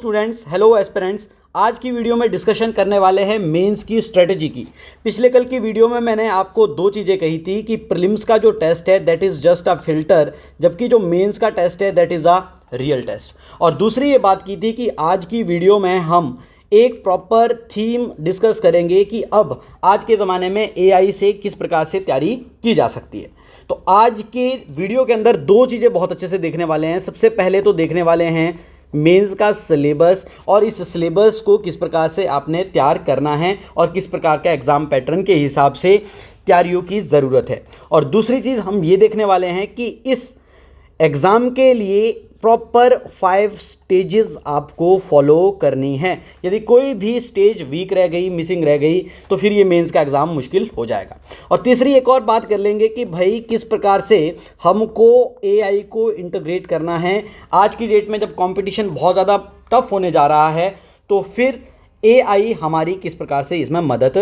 Students, hello aspirants. आज की video में डिस्कशन करने वाले हैं मेंस की स्ट्रेटजी की। पिछले कल की वीडियो में मैंने आपको दो चीज़ें कही थी कि प्रीलिम्स का जो टेस्ट है that is just a filter, जबकि जो मेंस का टेस्ट है that is a real test. और दूसरी ये बात की थी कि आज की वीडियो में हम एक प्रॉपर थीम डिस्कस करेंगे कि अब आज के ज़माने में एआई से किस प्रकार से तैयारी की जा सकती है। तो आज के वीडियो के अंदर दो चीज़ें बहुत अच्छे से देखने वाले हैं। सबसे पहले तो देखने वाले हैं मेंस का सिलेबस और इस सिलेबस को किस प्रकार से आपने तैयार करना है और किस प्रकार का एग्ज़ाम पैटर्न के हिसाब से तैयारियों की ज़रूरत है। और दूसरी चीज़ हम ये देखने वाले हैं कि इस एग्ज़ाम के लिए प्रॉपर 5 स्टेजेस आपको फॉलो करनी है। यदि कोई भी स्टेज वीक रह गई, मिसिंग रह गई, तो फिर ये मेंस का एग्ज़ाम मुश्किल हो जाएगा। और तीसरी एक और बात कर लेंगे कि भाई किस प्रकार से हमको एआई को इंटीग्रेट करना है। आज की डेट में जब कंपटीशन बहुत ज़्यादा टफ होने जा रहा है तो फिर एआई हमारी किस प्रकार से इसमें मदद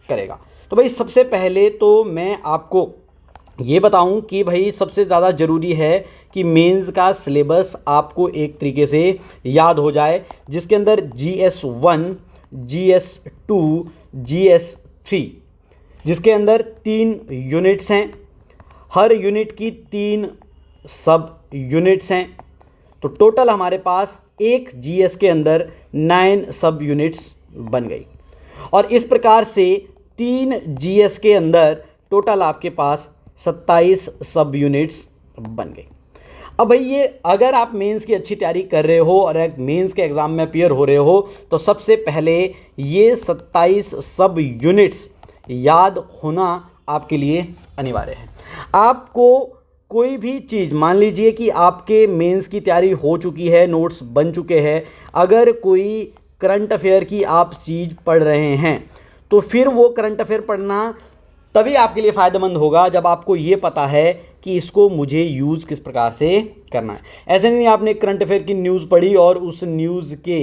करेगा। तो भाई सबसे पहले तो मैं आपको ये बताऊं कि भाई सबसे ज़्यादा ज़रूरी है कि मेंस का सिलेबस आपको एक तरीके से याद हो जाए, जिसके अंदर GS1, GS2, GS3, जिसके अंदर 3 यूनिट्स हैं। हर यूनिट की 3 सब यूनिट्स हैं। तो टोटल हमारे पास एक GS के अंदर 9 सब यूनिट्स बन गई। और इस प्रकार से 3 GS के अंदर टोटल आपके पास 27 सब यूनिट्स बन गई। अब भाई ये अगर आप मेंस की अच्छी तैयारी कर रहे हो और एक मेंस के एग्ज़ाम में अपीयर हो रहे हो तो सबसे पहले ये 27 सब यूनिट्स याद होना आपके लिए अनिवार्य है। आपको कोई भी चीज़, मान लीजिए कि आपके मेंस की तैयारी हो चुकी है, नोट्स बन चुके हैं, अगर कोई करंट अफेयर की आप चीज़ पढ़ रहे हैं तो फिर वो करंट अफेयर पढ़ना तभी आपके लिए फ़ायदेमंद होगा जब आपको ये पता है कि इसको मुझे यूज़ किस प्रकार से करना है। ऐसे नहीं आपने करंट अफेयर की न्यूज़ पढ़ी और उस न्यूज़ के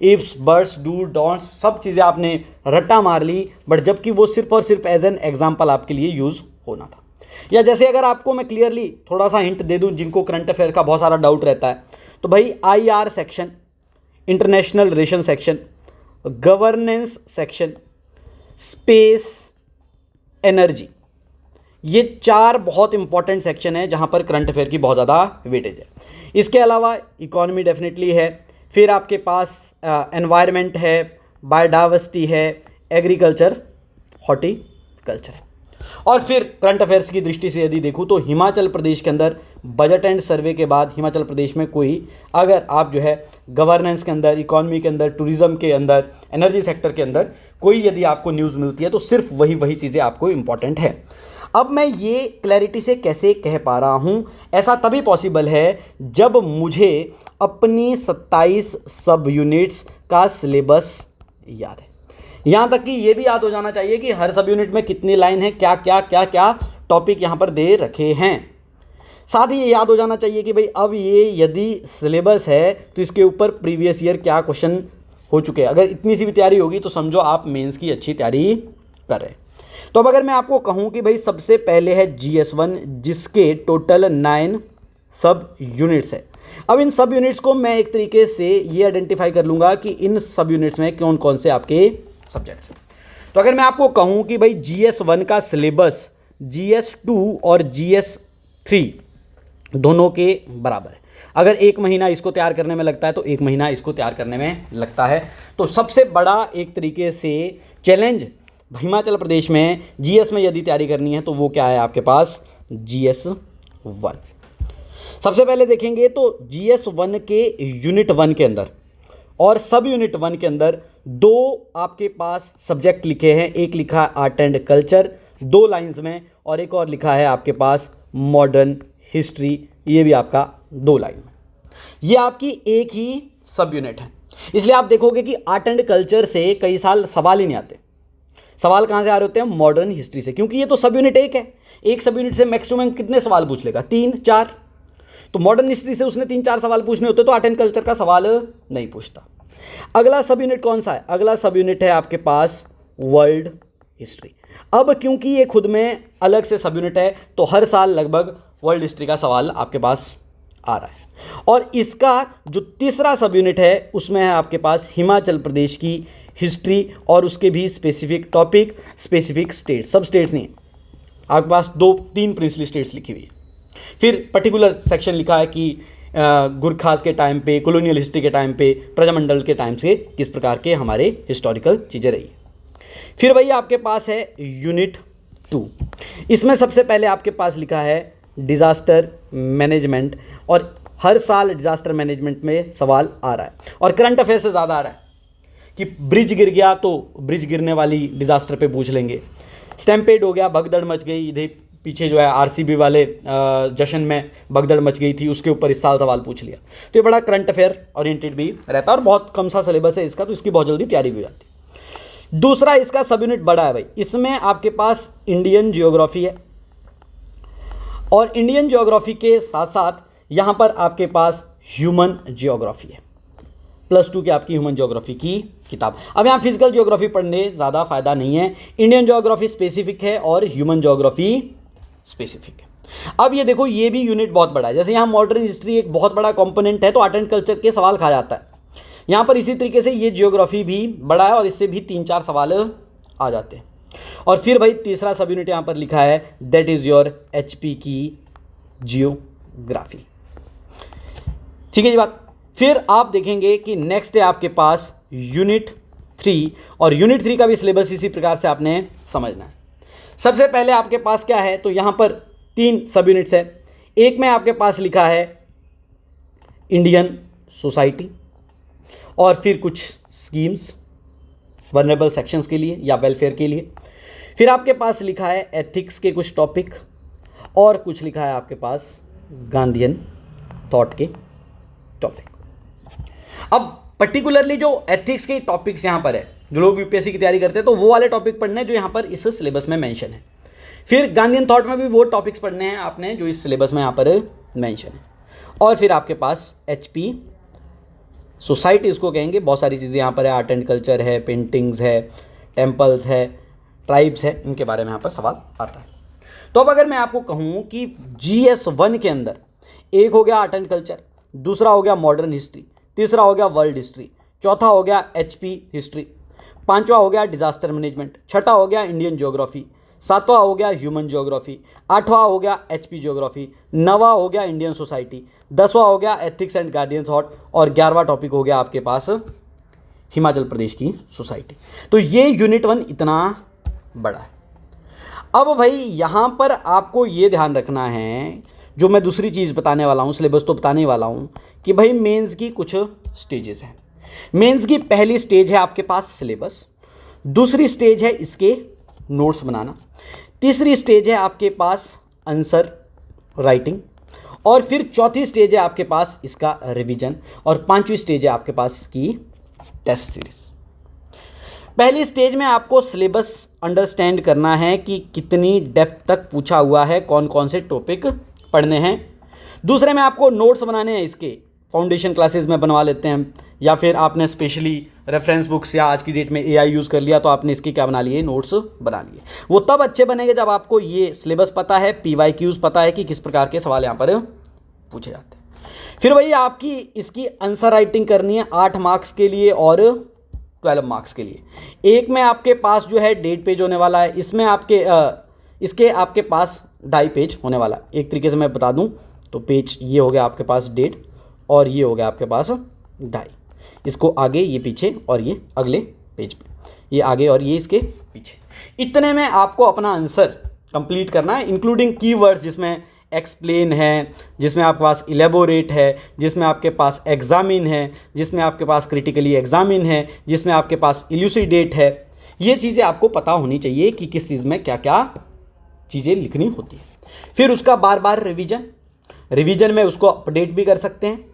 इफ्स, बट्स, डू, डोंट्स सब चीज़ें आपने रट्टा मार ली, बट जबकि वो सिर्फ और सिर्फ एज एन एग्जाम्पल आपके लिए यूज़ होना था। या जैसे अगर आपको मैं क्लियरली थोड़ा सा हिंट दे दूँ जिनको करंट अफेयर का बहुत सारा डाउट रहता है, तो भाई IR section, international relation section, governance section, space, energy, ये 4 बहुत इंपॉर्टेंट सेक्शन है जहां पर करंट अफेयर की बहुत ज़्यादा वेटेज है। इसके अलावा इकोनॉमी डेफिनेटली है, फिर आपके पास एनवायरनमेंट है, बायोडाइवर्सिटी है, एग्रीकल्चर, हॉर्टिकल्चर है। और फिर करंट अफेयर्स की दृष्टि से यदि देखूँ तो हिमाचल प्रदेश के अंदर बजट एंड सर्वे के बाद हिमाचल प्रदेश में कोई, अगर आप जो है गवर्नेंस के अंदर, इकोनॉमी के अंदर, टूरिज्म के अंदर, एनर्जी सेक्टर के अंदर कोई यदि आपको न्यूज़ मिलती है तो सिर्फ वही चीज़ें आपको इंपॉर्टेंट है। अब मैं ये क्लैरिटी से कैसे कह पा रहा हूँ, ऐसा तभी पॉसिबल है जब मुझे अपनी 27 सब यूनिट्स का सिलेबस याद है। यहाँ तक कि ये भी याद हो जाना चाहिए कि हर सब यूनिट में कितनी लाइन है, क्या क्या क्या क्या टॉपिक यहाँ पर दे रखे हैं। साथ ही ये याद हो जाना चाहिए कि भाई अब ये यदि सिलेबस है तो इसके ऊपर प्रीवियस ईयर क्या क्वेश्चन हो चुके हैं। अगर इतनी सी भी तैयारी होगी तो समझो आप मेंस की अच्छी तैयारी कर रहे हैं। तो अब अगर मैं आपको कहूँ कि भाई सबसे पहले है GS1, जिसके टोटल 9 सब यूनिट्स है। अब इन सब यूनिट्स को मैं एक तरीके से ये आइडेंटिफाई कर लूँगा कि इन सब यूनिट्स में कौन कौन से आपके सब्जेक्ट्स हैं। तो अगर मैं आपको कहूँ कि भाई GS1 का सिलेबस GS2 और GS3 दोनों के बराबर है। अगर 1 महीना इसको तैयार करने में लगता है तो 1 महीना इसको तैयार करने में लगता है। तो सबसे बड़ा एक तरीके से चैलेंज हिमाचल प्रदेश में GS में यदि तैयारी करनी है तो वो क्या है आपके पास, GS1। सबसे पहले देखेंगे तो GS1 के यूनिट 1 के अंदर और सब यूनिट 1 के अंदर 2 आपके पास सब्जेक्ट लिखे हैं। एक लिखा है आर्ट एंड कल्चर 2 लाइंस में, और एक और लिखा है आपके पास मॉडर्न हिस्ट्री, ये भी आपका 2 लाइन में। ये आपकी एक ही सब यूनिट है। इसलिए आप देखोगे कि आर्ट एंड कल्चर से कई साल सवाल ही नहीं आते। सवाल कहाँ से आ रहे होते हैं, मॉडर्न हिस्ट्री से, क्योंकि ये तो सब यूनिट एक है। एक सब यूनिट से मैक्स टू मैक्स कितने सवाल पूछ लेगा, 3-4। तो मॉडर्न हिस्ट्री से उसने 3-4 सवाल पूछने होते तो आर्ट एंड कल्चर का सवाल नहीं पूछता। अगला सब यूनिट कौन सा है, अगला सब यूनिट है आपके पास वर्ल्ड हिस्ट्री। अब क्योंकि ये खुद में अलग से सब यूनिट है तो हर साल लगभग वर्ल्ड हिस्ट्री का सवाल आपके पास आ रहा है। और इसका जो तीसरा सब यूनिट है उसमें है आपके पास हिमाचल प्रदेश की हिस्ट्री और उसके भी स्पेसिफिक टॉपिक, स्पेसिफिक स्टेट, सब स्टेट्स नहीं, आपके पास 2-3 प्रिंसली स्टेट्स लिखी हुई है। फिर पर्टिकुलर सेक्शन लिखा है कि गुरखास के टाइम पे, कॉलोनियल हिस्ट्री के टाइम पे, प्रजामंडल के टाइम से किस प्रकार के हमारे हिस्टोरिकल चीज़ें रही। फिर वही आपके पास है यूनिट 2। इसमें सबसे पहले आपके पास लिखा है डिज़ास्टर मैनेजमेंट, और हर साल डिज़ास्टर मैनेजमेंट में सवाल आ रहा है और करंट अफेयर से ज़्यादा आ रहा है कि ब्रिज गिर गया तो ब्रिज गिरने वाली डिज़ास्टर पे पूछ लेंगे, स्टैम्पेड हो गया, भगदड़ मच गई, इधर पीछे जो है आरसीबी वाले जश्न में भगदड़ मच गई थी, उसके ऊपर इस साल सवाल पूछ लिया। तो ये बड़ा करंट अफेयर ओरिएंटेड भी रहता है और बहुत कम सा सिलेबस है इसका, तो इसकी बहुत जल्दी तैयारी भी हो जाती है। दूसरा इसका सब यूनिट बड़ा है भाई, इसमें आपके पास इंडियन जियोग्राफी है और इंडियन जियोग्राफी के साथ साथ यहाँ पर आपके पास ह्यूमन जियोग्राफी है, +2 की आपकी ह्यूमन जियोग्राफी की किताब। अब यहाँ फिजिकल जियोग्राफी पढ़ने ज़्यादा फायदा नहीं है, इंडियन जियोग्राफी स्पेसिफिक है और ह्यूमन जियोग्राफी स्पेसिफिक है। अब ये देखो, ये भी यूनिट बहुत बड़ा है, जैसे यहाँ मॉडर्न हिस्ट्री एक बहुत बड़ा कंपोनेंट है तो आर्ट एंड कल्चर के सवाल खा जाता है, यहाँ पर इसी तरीके से ये जियोग्राफी भी बड़ा है और इससे भी 3-4 सवाल आ जाते हैं। और फिर भाई तीसरा सब यूनिट यहाँ पर लिखा है, दैट इज़ योर HP की जियोग्राफी। ठीक है जी बात। फिर आप देखेंगे कि नेक्स्ट है आपके पास यूनिट 3, और यूनिट 3 का भी सिलेबस इसी प्रकार से आपने समझना है। सबसे पहले आपके पास क्या है, तो यहाँ पर 3 सब यूनिट्स है। एक में आपके पास लिखा है इंडियन सोसाइटी, और फिर कुछ स्कीम्स वल्नरेबल सेक्शंस के लिए या वेलफेयर के लिए। फिर आपके पास लिखा है एथिक्स के कुछ टॉपिक, और कुछ लिखा है आपके पास गांधीयन थॉट के टॉपिक। अब पर्टिकुलरली जो एथिक्स के टॉपिक्स यहाँ पर है, जो लोग यूपीएससी की तैयारी करते हैं तो वो वाले टॉपिक पढ़ने हैं जो यहाँ पर इस सिलेबस में मेंशन है। फिर गांधीयन थॉट में भी वो टॉपिक्स पढ़ने हैं आपने जो इस सिलेबस में यहाँ पर मेंशन है। और फिर आपके पास HP सोसाइटी इसको कहेंगे, बहुत सारी चीज़ें यहाँ पर है, आर्ट एंड कल्चर है, पेंटिंग्स है, टेम्पल्स है, ट्राइब्स है, इनके बारे में यहाँ पर सवाल आता है। तो अब अगर मैं आपको कहूँ कि GS1 के अंदर एक हो गया आर्ट एंड कल्चर, दूसरा हो गया मॉडर्न हिस्ट्री, तीसरा हो गया वर्ल्ड हिस्ट्री, चौथा हो गया HP हिस्ट्री, पांचवा हो गया डिजास्टर मैनेजमेंट, छठा हो गया इंडियन ज्योग्राफी, सातवां हो गया ह्यूमन ज्योग्राफी, आठवां हो गया HP ज्योग्राफी, नवा हो गया इंडियन सोसाइटी, 10वां हो गया एथिक्स एंड गार्डियन थॉट, और 11वां टॉपिक हो गया आपके पास हिमाचल प्रदेश की सोसाइटी। तो ये यूनिट 1 इतना बड़ा है। अब भाई यहाँ पर आपको ये ध्यान रखना है, जो मैं दूसरी चीज़ बताने वाला हूँ, सिलेबस तो बताने वाला हूँ कि भाई मेंस की कुछ स्टेजेस हैं। मेंस की पहली स्टेज है आपके पास सिलेबस, दूसरी स्टेज है इसके नोट्स बनाना, तीसरी स्टेज है आपके पास आंसर राइटिंग, और फिर चौथी स्टेज है आपके पास इसका रिवीजन, और पांचवी स्टेज है आपके पास इसकी टेस्ट सीरीज। पहली स्टेज में आपको सिलेबस अंडरस्टैंड करना है कि कितनी डेप्थ तक पूछा हुआ है, कौन कौन से टॉपिक पढ़ने हैं। दूसरे में आपको नोट्स बनाने हैं, इसके फाउंडेशन क्लासेस में बनवा लेते हैं, या फिर आपने स्पेशली रेफरेंस बुक्स या आज की डेट में AI यूज़ कर लिया तो आपने इसके क्या बना लिए, नोट्स बना लिए। वो तब अच्छे बनेंगे जब आपको ये सिलेबस पता है, PYQs पता है कि किस प्रकार के सवाल यहाँ पर पूछे जाते हैं। फिर वही आपकी इसकी आंसर राइटिंग करनी है 8 मार्क्स के लिए और 12 मार्क्स के लिए। एक में आपके पास जो है 1.5 पेज होने वाला है, इसमें आपके इसके आपके पास 2.5 पेज होने वाला है। एक तरीके से मैं बता दूं तो पेज ये हो गया आपके पास 1.5 और ये हो गया आपके पास 2.5, इसको आगे ये पीछे और ये अगले पेज पे, ये आगे और ये इसके पीछे। इतने में आपको अपना आंसर कंप्लीट करना है, इंक्लूडिंग कीवर्ड्स जिसमें एक्सप्लेन है, जिसमें आपके पास इलेबोरेट है, जिसमें आपके पास एग्जामिन है, जिसमें आपके पास क्रिटिकली एग्जामिन है, जिसमें आपके पास इल्यूसिडेट है। ये चीज़ें आपको पता होनी चाहिए कि किस चीज़ में क्या क्या चीज़ें लिखनी होती है। फिर उसका बार बार रिवीजन में उसको अपडेट भी कर सकते हैं,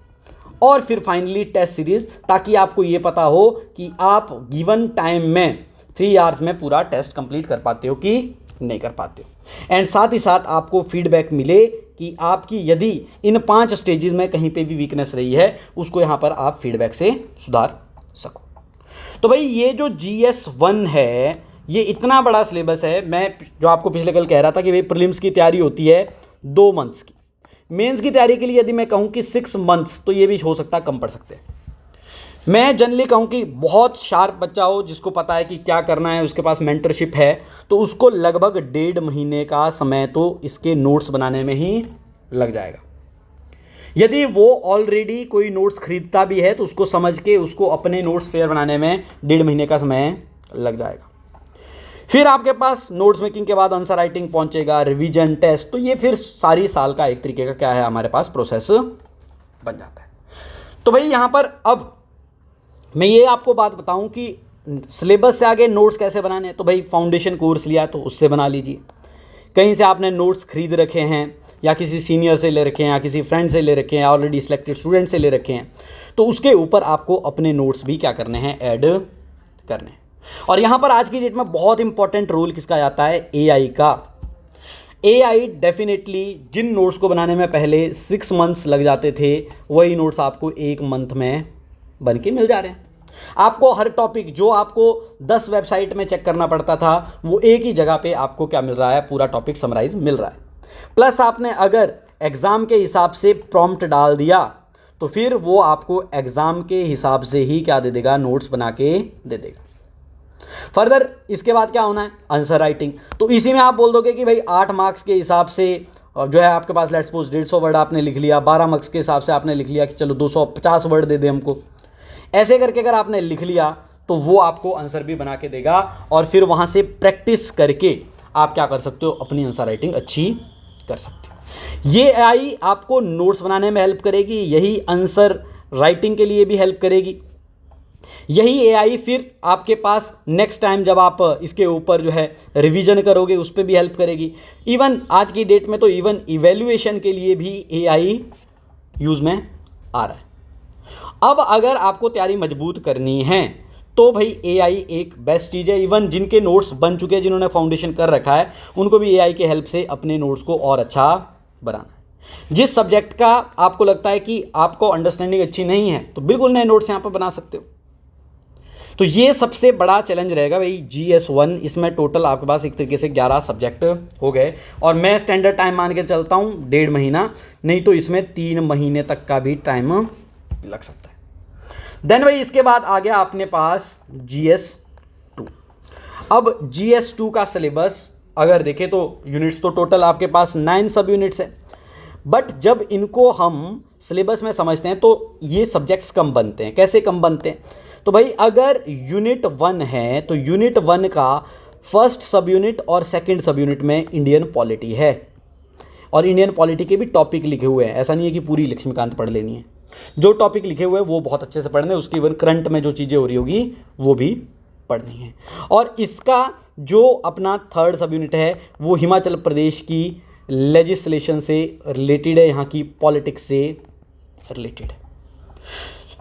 और फिर फाइनली टेस्ट सीरीज, ताकि आपको ये पता हो कि आप गिवन टाइम में 3 आवर्स में पूरा टेस्ट कंप्लीट कर पाते हो कि नहीं कर पाते हो। एंड साथ ही साथ आपको फीडबैक मिले कि आपकी यदि इन 5 स्टेजेस में कहीं पे भी वीकनेस रही है, उसको यहाँ पर आप फीडबैक से सुधार सको। तो भाई ये जो GS1 है, ये इतना बड़ा सिलेबस है। मैं जो आपको पिछले कल कह रहा था कि भाई प्रीलिम्स की तैयारी होती है 2 मंथ्स की, मेंस की तैयारी के लिए यदि मैं कहूँ कि 6 मंथ्स, तो ये भी हो सकता है कम पड़ सकते हैं। मैं जनरली कहूँ कि बहुत शार्प बच्चा हो जिसको पता है कि क्या करना है, उसके पास मेंटरशिप है, तो उसको लगभग 1.5 महीने का समय तो इसके नोट्स बनाने में ही लग जाएगा। यदि वो ऑलरेडी कोई नोट्स खरीदता भी है तो उसको समझ के उसको अपने नोट्स फेयर बनाने में 1.5 महीने का समय लग जाएगा। फिर आपके पास नोट्स मेकिंग के बाद आंसर राइटिंग पहुंचेगा, रिवीजन, टेस्ट, तो ये फिर सारी साल का एक तरीके का क्या है हमारे पास प्रोसेस बन जाता है। तो भाई यहाँ पर अब मैं ये आपको बात बताऊं कि सिलेबस से आगे नोट्स कैसे बनाने हैं। तो भाई फाउंडेशन कोर्स लिया तो उससे बना लीजिए, कहीं से आपने नोट्स खरीद रखे हैं या किसी सीनियर से ले रखे हैं या किसी फ्रेंड से ले रखे हैं या ऑलरेडी सिलेक्टेड स्टूडेंट से ले रखे हैं, तो उसके ऊपर आपको अपने नोट्स भी क्या करने हैं, ऐड करने हैं। और यहाँ पर आज की डेट में बहुत इंपॉर्टेंट रोल किसका आता है, एआई का। एआई डेफिनेटली जिन नोट्स को बनाने में पहले 6 मंथ्स लग जाते थे, वही नोट्स आपको 1 मंथ में बन के मिल जा रहे हैं। आपको हर टॉपिक जो आपको 10 वेबसाइट में चेक करना पड़ता था, वो एक ही जगह पे आपको क्या मिल रहा है, पूरा टॉपिक समराइज मिल रहा है। प्लस आपने अगर एग्ज़ाम के हिसाब से प्रॉम्प्ट डाल दिया तो फिर वो आपको एग्ज़ाम के हिसाब से ही क्या दे देगा, नोट्स बना के दे देगा। फर्दर इसके बाद क्या होना है, आंसर राइटिंग। तो इसी में आप बोल दोगे कि भाई 8 मार्क्स के हिसाब से जो है आपके पास लेट्स सपोज 150 वर्ड आपने लिख लिया, 12 मार्क्स के हिसाब से आपने लिख लिया कि चलो 250 वर्ड दे दे हमको। ऐसे करके अगर आपने लिख लिया तो वो आपको आंसर भी बना के देगा, और फिर वहाँ से प्रैक्टिस करके आप क्या कर सकते हो, अपनी आंसर राइटिंग अच्छी कर सकते हो। ये एआई आपको नोट्स बनाने में हेल्प करेगी, यही आंसर राइटिंग के लिए भी हेल्प करेगी। यही एआई फिर आपके पास नेक्स्ट टाइम जब आप इसके ऊपर जो है रिवीजन करोगे उस पर भी हेल्प करेगी। इवन आज की डेट में तो इवन इवैल्यूएशन के लिए भी एआई यूज़ में आ रहा है। अब अगर आपको तैयारी मजबूत करनी है तो भाई एआई एक बेस्ट चीज़ है। इवन जिनके नोट्स बन चुके हैं, जिन्होंने फाउंडेशन कर रखा है, उनको भी एआई के हेल्प से अपने नोट्स को और अच्छा बनाना है। जिस सब्जेक्ट का आपको लगता है कि आपको अंडरस्टैंडिंग अच्छी नहीं है, तो बिल्कुल नए नोट्स यहाँ पर बना सकते हो। तो ये सबसे बड़ा चैलेंज रहेगा भाई GS1। इसमें टोटल आपके पास एक तरीके से 11 सब्जेक्ट हो गए, और मैं स्टैंडर्ड टाइम मान के चलता हूँ 1.5 महीना, नहीं तो इसमें 3 महीने तक का भी टाइम लग सकता है। देन भाई इसके बाद आ गया अपने पास GS2। अब GS2 का सिलेबस अगर देखें तो यूनिट्स तो टोटल आपके पास 9 सब यूनिट्स है, बट जब इनको हम सिलेबस में समझते हैं तो ये सब्जेक्ट्स कम बनते हैं। कैसे कम बनते हैं, तो भाई अगर यूनिट 1 है तो यूनिट 1 का फर्स्ट सब यूनिट और सेकंड सब यूनिट में इंडियन पॉलिटी है, और इंडियन पॉलिटी के भी टॉपिक लिखे हुए हैं। ऐसा नहीं है कि पूरी लक्ष्मीकांत पढ़ लेनी है, जो टॉपिक लिखे हुए हैं वो बहुत अच्छे से पढ़ने, उसकी इवन करंट में जो चीज़ें हो रही होगी वो भी पढ़नी है। और इसका जो अपना थर्ड सब यूनिट है वो हिमाचल प्रदेश की लेजिस्लेशन से रिलेटेड है, यहाँ की पॉलिटिक्स से रिलेटेड है।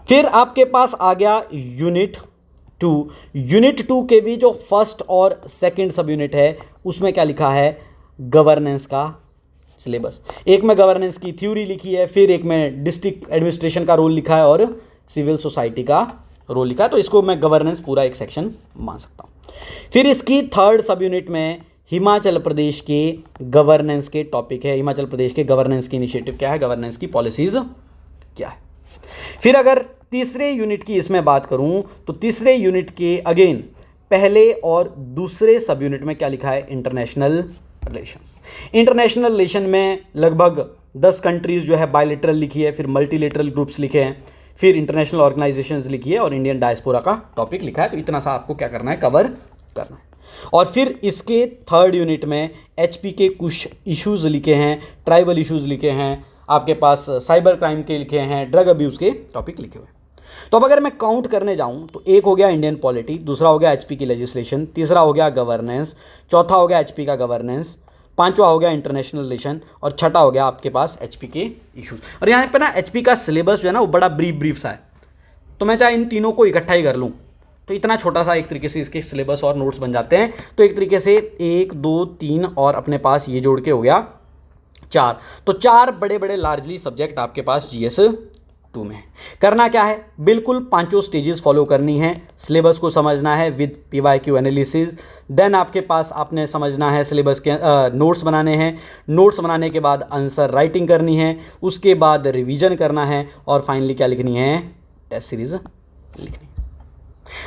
फिर आपके पास आ गया यूनिट 2। यूनिट 2 के भी जो फर्स्ट और सेकंड सब यूनिट है उसमें क्या लिखा है, गवर्नेंस का सिलेबस। एक में गवर्नेंस की थ्योरी लिखी है, फिर एक में डिस्ट्रिक्ट एडमिनिस्ट्रेशन का रोल लिखा है और सिविल सोसाइटी का रोल लिखा है। तो इसको मैं गवर्नेंस पूरा एक सेक्शन मान सकता हूँ। फिर इसकी थर्ड सब यूनिट में हिमाचल प्रदेश के गवर्नेंस के टॉपिक है, हिमाचल प्रदेश के गवर्नेंस की इनिशिएटिव क्या है, गवर्नेंस की पॉलिसीज क्या है। फिर अगर तीसरे यूनिट की इसमें बात करूं तो तीसरे यूनिट के अगेन पहले और दूसरे सब यूनिट में क्या लिखा है, इंटरनेशनल रिलेशंस। इंटरनेशनल रिलेशन में लगभग 10 कंट्रीज जो है बायलेटरल लिखी है, फिर मल्टीलेटरल ग्रुप्स लिखे हैं, फिर इंटरनेशनल ऑर्गेनाइजेशंस लिखी है और इंडियन डायस्पोरा का टॉपिक लिखा है। तो इतना सा आपको क्या करना है, कवर करना है। और फिर इसके थर्ड यूनिट में HP के कुछ इश्यूज़ लिखे हैं, ट्राइबल इश्यूज़ लिखे हैं, आपके पास साइबर क्राइम के लिखे हैं, ड्रग अब्यूज़ के टॉपिक लिखे हुए हैं। तो अब अगर मैं काउंट करने जाऊं तो एक हो गया इंडियन पॉलिटी, दूसरा हो गया HP की लेजिस्लेशन, तीसरा हो गया गवर्नेंस, चौथा हो गया HP का गवर्नेंस, पांचवा हो गया इंटरनेशनल रिलेशन, और छठा हो गया आपके पास HP के इश्यूज़। और यहाँ पे ना HP का सिलेबस जो है ना वो बड़ा ब्रीफ सा है, तो मैं चाहे इन तीनों को इकट्ठा ही कर लूँ तो इतना छोटा सा एक तरीके से इसके सिलेबस और नोट्स बन जाते हैं। तो एक तरीके से 1 2 3 और अपने पास ये जोड़ के हो गया 4। तो 4 बड़े बड़े लार्जली सब्जेक्ट आपके पास GS2 2 में। करना क्या है, बिल्कुल पांचों स्टेजेस फॉलो करनी है। सिलेबस को समझना है विद PYQ एनालिसिस, देन आपके पास आपने समझना है सिलेबस के नोट्स बनाने हैं, नोट्स बनाने के बाद आंसर राइटिंग करनी है, उसके बाद रिवीजन करना है और फाइनली क्या लिखनी है, टेस्ट सीरीज लिखनी है।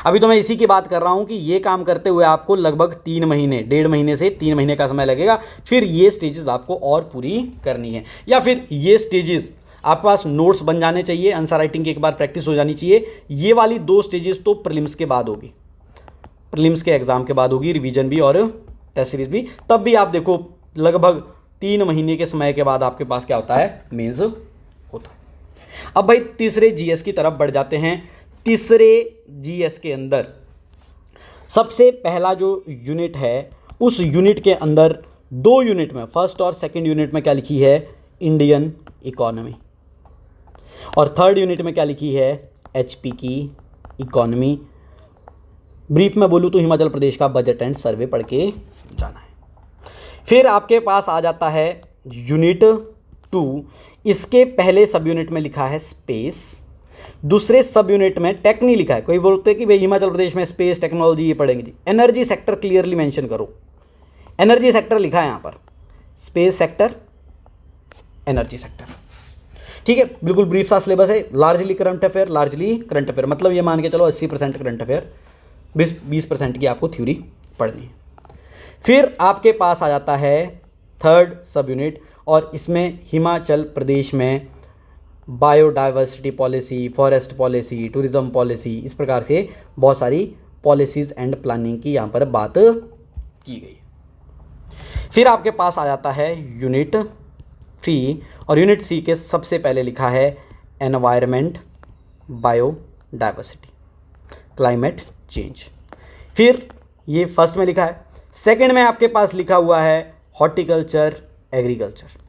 अभी तो मैं इसी की बात कर रहा हूं कि ये काम करते हुए आपको लगभग 3 महीने, 1.5 महीने से 3 महीने का समय लगेगा। फिर ये स्टेजेस आपको और पूरी करनी है, या फिर ये स्टेजेस आपके पास नोट्स बन जाने चाहिए, आंसर राइटिंग की एक बार प्रैक्टिस हो जानी चाहिए। ये वाली 2 स्टेजेस तो प्रीलिम्स के बाद होगी, प्रीलिम्स के एग्जाम के बाद होगी, रिवीजन भी और टेस्ट सीरीज भी। तब भी आप देखो लगभग 3 महीने के समय के बाद आपके पास क्या होता है, मेंस होता है। अब भाई तीसरे जीएस की तरफ बढ़ जाते हैं। तीसरे जीएस के अंदर सबसे पहला जो यूनिट है, उस यूनिट के अंदर 2 यूनिट में, फर्स्ट और सेकंड यूनिट में क्या लिखी है, इंडियन इकोनॉमी, और थर्ड यूनिट में क्या लिखी है, एचपी की इकोनॉमी। ब्रीफ में बोलूँ तो हिमाचल प्रदेश का बजट एंड सर्वे पढ़ के जाना है। फिर आपके पास आ जाता है यूनिट 2। इसके पहले सब यूनिट में लिखा है स्पेस, दूसरे सब यूनिट में टेक नहीं लिखा है। कोई बोलते हैं कि भाई हिमाचल प्रदेश में स्पेस टेक्नोलॉजी ये पढ़ेंगे जी, एनर्जी सेक्टर क्लियरली मेंशन करो, एनर्जी सेक्टर लिखा है यहाँ पर, स्पेस सेक्टर, एनर्जी सेक्टर। ठीक है, बिल्कुल ब्रीफ सा सिलेबस है, largely current affair, largely current affair मतलब ये मान के चलो 80% करंट अफेयर, 20% की आपको थ्योरी पढ़नी है। फिर आपके पास आ जाता है थर्ड सब यूनिट, और इसमें हिमाचल प्रदेश में biodiversity policy, forest policy, tourism policy, इस प्रकार से बहुत सारी पॉलिसीज़ एंड प्लानिंग की यहाँ पर बात की गई। फिर आपके पास आ जाता है यूनिट 3, और यूनिट 3 के सबसे पहले लिखा है एनवायरनमेंट, बायोडाइवर्सिटी, क्लाइमेट चेंज। फिर ये फर्स्ट में लिखा है, सेकंड में आपके पास लिखा हुआ है हॉर्टिकल्चर, एग्रीकल्चर।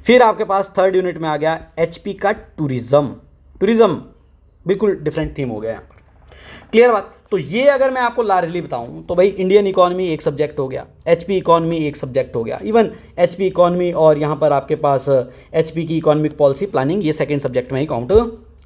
फिर आपके पास थर्ड यूनिट में आ गया एचपी का टूरिज्म, टूरिज्म बिल्कुल डिफरेंट थीम हो गया यहाँ पर। क्लियर बात। तो ये अगर मैं आपको लार्जली बताऊं तो भाई इंडियन इकोनॉमी एक सब्जेक्ट हो गया, एचपी इकोनॉमी एक सब्जेक्ट हो गया, इवन एचपी इकोनॉमी और यहाँ पर आपके पास एचपी की इकोनॉमिक पॉलिसी प्लानिंग, ये सेकंड सब्जेक्ट में ही काउंट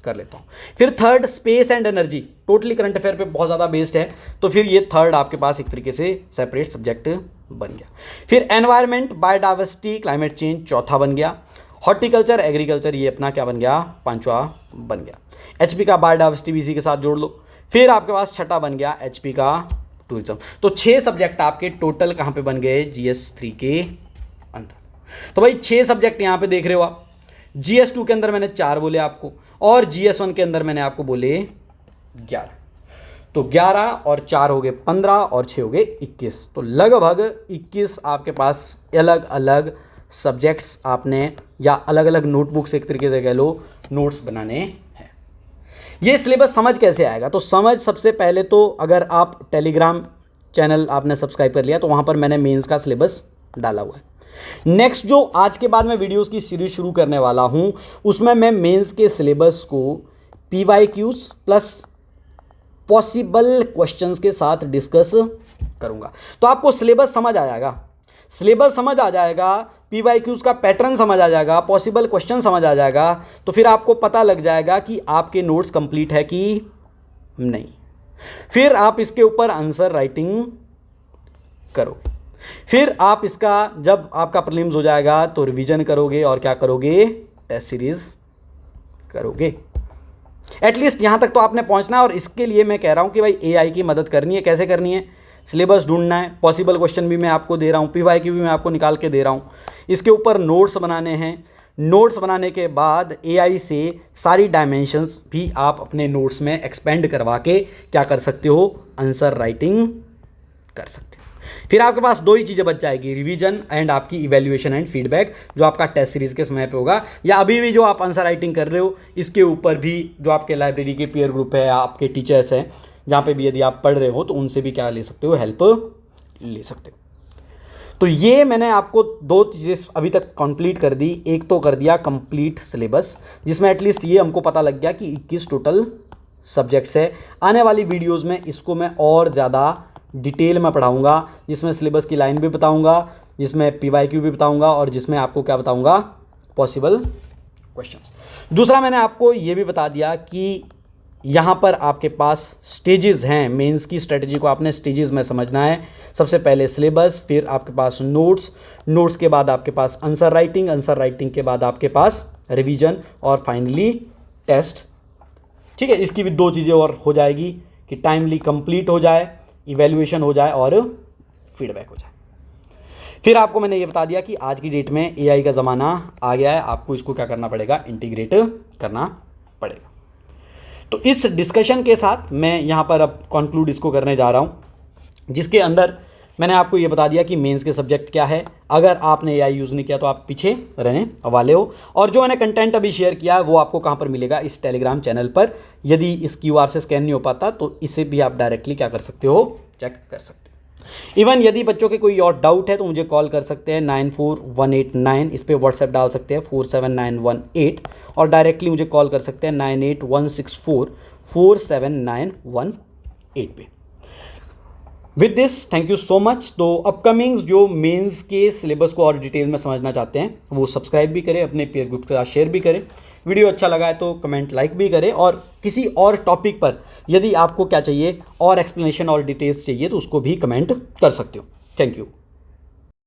कर लेता हूँ। फिर third space and energy, totally current affair पे बहुत ज़्यादा बेस्ड है, तो फिर ये थर्ड आपके पास एक तरीके से सेपरेट सब्जेक्ट बन गया। फिर एनवायरनमेंट, बायोडाइवर्सिटी, क्लाइमेट चेंज चौथा बन गया, हॉर्टिकल्चर, एग्रीकल्चर ये अपना क्या बन गया, पांचवा बन गया। एचपी का बायोडाइवर्सिटी भी इसी के साथ जोड़ लो। फिर आपके पास छठा बन गया एचपी का टूरिज्म। तो 6 सब्जेक्ट आपके टोटल कहाँ पे बन गए, GS3 के अंदर। तो भाई 6 सब्जेक्ट यहाँ पे देख रहे हो आप। GS2 के अंदर मैंने 4 बोले आपको, और GS1 के अंदर मैंने आपको बोले 11। तो 11 और 4 हो गए 15 और 6 हो गए 21। तो लगभग 21 आपके पास अलग अलग सब्जेक्ट्स आपने, या अलग अलग नोटबुक्स एक तरीके से कह लो, नोट्स बनाने हैं। ये सिलेबस समझ कैसे आएगा, तो समझ सबसे पहले तो अगर आप टेलीग्राम चैनल आपने सब्सक्राइब कर लिया तो वहाँ पर मैंने मेंस का सिलेबस डाला हुआ है। नेक्स्ट जो आज के बाद मैं वीडियोस की सीरीज शुरू करने वाला हूँ, उसमें मैं मेंस के सिलेबस को PYQs प्लस पॉसिबल क्वेश्चंस के साथ डिस्कस करूँगा। तो आपको सिलेबस समझ आ जाएगा, सिलेबस समझ आ जाएगा, PYQs का पैटर्न समझ आ जाएगा, पॉसिबल क्वेश्चन समझ आ जाएगा, तो फिर आपको पता लग जाएगा कि आपके नोट्स कंप्लीट है कि नहीं। फिर आप इसके ऊपर आंसर राइटिंग करोगे। फिर आप इसका जब आपका प्रीलिम्स हो जाएगा तो रिवीजन करोगे और क्या करोगे, टेस्ट सीरीज करोगे। एटलीस्ट यहाँ तक तो आपने पहुँचना है। और इसके लिए मैं कह रहा हूँ कि भाई AI की मदद करनी है। कैसे करनी है, सिलेबस ढूंढना है, पॉसिबल क्वेश्चन भी मैं आपको दे रहा हूँ, PYQ भी मैं आपको निकाल के दे रहा हूँ, इसके ऊपर नोट्स बनाने हैं। नोट्स बनाने के बाद AI से सारी डायमेंशंस भी आप अपने नोट्स में एक्सपेंड करवा के क्या कर सकते हो, आंसर राइटिंग कर सकते हो। फिर आपके पास 2 ही चीज़ें बच जाएगी, रिवीजन एंड आपकी इवैल्यूएशन एंड फीडबैक, जो आपका टेस्ट सीरीज के समय पे होगा, या अभी भी जो आप आंसर राइटिंग कर रहे हो इसके ऊपर भी जो आपके लाइब्रेरी के पीयर ग्रुप है, आपके टीचर्स हैं, जहाँ पे भी यदि आप पढ़ रहे हो तो उनसे भी क्या ले सकते हो, हेल्प ले सकते हो। तो ये मैंने आपको 2 चीज़ें अभी तक कंप्लीट कर दी। एक तो कर दिया कंप्लीट सिलेबस, जिसमें एटलीस्ट ये हमको पता लग गया कि 21 टोटल सब्जेक्ट्स है। आने वाली वीडियोस में इसको मैं और ज़्यादा डिटेल में पढ़ाऊँगा, जिसमें सिलेबस की लाइन भी बताऊँगा, जिसमें PYQ भी बताऊँगा, और जिसमें आपको क्या बताऊँगा, पॉसिबल क्वेश्चंस। दूसरा मैंने आपको ये भी बता दिया कि यहाँ पर आपके पास स्टेजेस हैं, मेंस की स्ट्रेटजी को आपने स्टेजेस में समझना है। सबसे पहले सिलेबस, फिर आपके पास नोट्स के बाद आपके पास आंसर राइटिंग के बाद आपके पास रिवीजन और फाइनली टेस्ट। ठीक है, इसकी भी 2 चीज़ें और हो जाएगी कि टाइमली कंप्लीट हो जाए, इवैल्यूएशन हो जाए और फीडबैक हो जाए। फिर आपको मैंने ये बता दिया कि आज की डेट में एआई का ज़माना आ गया है, आपको इसको क्या करना पड़ेगा, इंटीग्रेट करना पड़ेगा। तो इस डिस्कशन के साथ मैं यहाँ पर अब कंक्लूड इसको करने जा रहा हूँ, जिसके अंदर मैंने आपको ये बता दिया कि मेंस के सब्जेक्ट क्या है। अगर आपने एआई यूज़ नहीं किया तो आप पीछे रहने वाले हो। और जो मैंने कंटेंट अभी शेयर किया है वो आपको कहाँ पर मिलेगा, इस टेलीग्राम चैनल पर। यदि इस क्यूआर से स्कैन नहीं हो पाता तो इसे भी आप डायरेक्टली क्या कर सकते हो, चेक कर सकते हो। इवन यदि बच्चों के कोई और डाउट है तो मुझे कॉल कर सकते हैं 94189, इस पर व्हाट्सएप डाल सकते हैं 47918, और डायरेक्टली मुझे कॉल कर सकते हैं 9816447918 पे। With this thank you so much. तो अपकमिंग्स जो मेंस के सिलेबस को और डिटेल में समझना चाहते हैं वो सब्सक्राइब भी करें, अपने पीयर ग्रुप के साथ शेयर भी करें। वीडियो अच्छा लगा है तो कमेंट लाइक भी करें, और किसी और टॉपिक पर यदि आपको क्या चाहिए और एक्सप्लेनेशन और डिटेल्स चाहिए तो उसको भी कमेंट कर सकते हो। Thank you.